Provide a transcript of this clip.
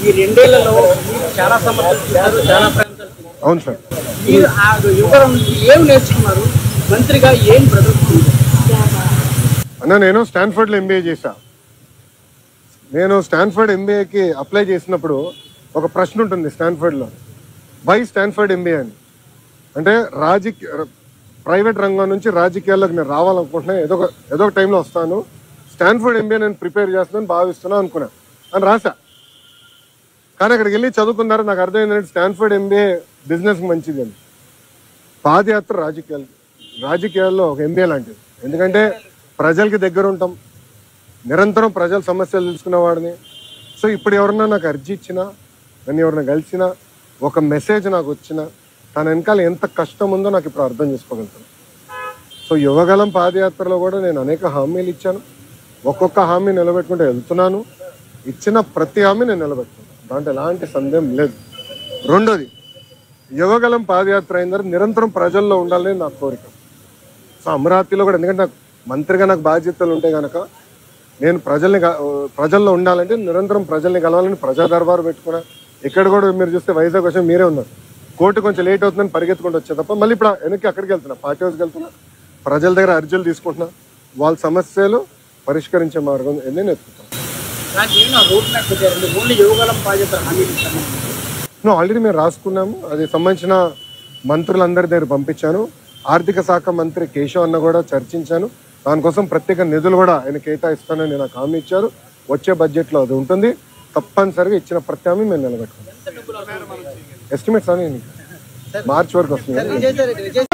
ఈ 2 ఏళ్లలో మీరు చాలా సమస్యలు చూశారు, చాలా ప్రాంతాలు. అవును సార్. మీరు ఆ యువకుల నుంచి ఏం నేర్చుకున్నారు? మంత్రిగా ఏం ప్రదర్శించారు? అన్న నేను స్టాన్ఫర్డ్లో ఎంబీఏ చేశా. నేను స్టాన్ఫర్డ్ ఎంబీఏకి అప్లై చేసినప్పుడు ఒక ప్రశ్న ఉంటుంది స్టాన్ఫర్డ్లో, వై స్టాన్ఫర్డ్ ఎంబీఏ అని. అంటే ప్రైవేట్ రంగం నుంచి రాజకీయాల్లోకి నేను రావాలనుకుంటున్నాను, ఏదో ఒక టైంలో వస్తాను, స్టాన్ఫర్డ్ ఎంబీఏ నేను ప్రిపేర్ చేస్తున్నాను భావిస్తున్నాను అనుకున్నాను అని రాసా. కానీ అక్కడికి వెళ్ళి చదువుకున్నారు, నాకు అర్థమైందంటే స్టాన్ఫర్డ్ ఎంబీఏ బిజినెస్కి మంచిది అని. పాదయాత్ర రాజకీయాల్లో ఒక ఎంబీఏ లాంటిది. ఎందుకంటే ప్రజలకి దగ్గర ఉంటాం, నిరంతరం ప్రజల సమస్యలు తెలుసుకునేవాడిని. సో ఇప్పుడు ఎవరన్నా నాకు అర్జీ ఇచ్చినా, నన్ను ఎవరైనా కలిసినా, ఒక మెసేజ్ నాకు వచ్చినా, తన వెనకాల ఎంత కష్టం ఉందో నాకు ఇప్పుడు అర్థం చేసుకోగలుగుతాను. సో యువగలం పాదయాత్రలో కూడా నేను అనేక హామీలు ఇచ్చాను, ఒక్కొక్క హామీ నిలబెట్టుకుంటూ వెళ్తున్నాను. ఇచ్చిన ప్రతి హామీ నేను నిలబెట్టుకున్నాను, దాంట్లో ఎలాంటి సందేహం లేదు. రెండోది, యువగలం పాదయాత్ర అయిన తర్వాత నిరంతరం ప్రజల్లో ఉండాలని నా కోరిక. సో అమరావతిలో కూడా, ఎందుకంటే నాకు మంత్రిగా నాకు బాధ్యతలు ఉంటాయి కనుక, నేను ప్రజల్లో ఉండాలంటే నిరంతరం ప్రజల్ని కలవాలని ప్రజా దర్బారు పెట్టుకున్నా. ఇక్కడ కూడా మీరు చూస్తే వైజాగ్ వచ్చి మీరే ఉన్నారు, కోర్టు కొంచెం లేట్ అవుతుందని పరిగెత్తుకుంటూ వచ్చే తప్ప మళ్ళీ ఇప్పుడు వెనక్కి అక్కడికి వెళ్తున్నా, పార్టీ హౌస్కి వెళ్తున్నా, ప్రజల దగ్గర అర్జీలు తీసుకుంటున్నా, వాళ్ళ సమస్యలు పరిష్కరించే మార్గం నేను ఎత్తుకుంటాను. ఆల్రెడీ మేము రాసుకున్నాము, అది సంబంధించిన మంత్రులందరి దగ్గర పంపించాను. ఆర్థిక శాఖ మంత్రి కేశవ్ అన్న కూడా చర్చించాను, దానికోసం ప్రత్యేక నిధులు కూడా ఆయన కేటాయిస్తానని నాకు హామీ ఇచ్చారు. వచ్చే బడ్జెట్లో అది ఉంటుంది, తప్పనిసరిగా ఇచ్చిన ప్రతి హామీ మేము నిలబెట్టుకుంటాం. ఎస్టిమేట్స్ అని మార్చి వరకు వస్తుంది.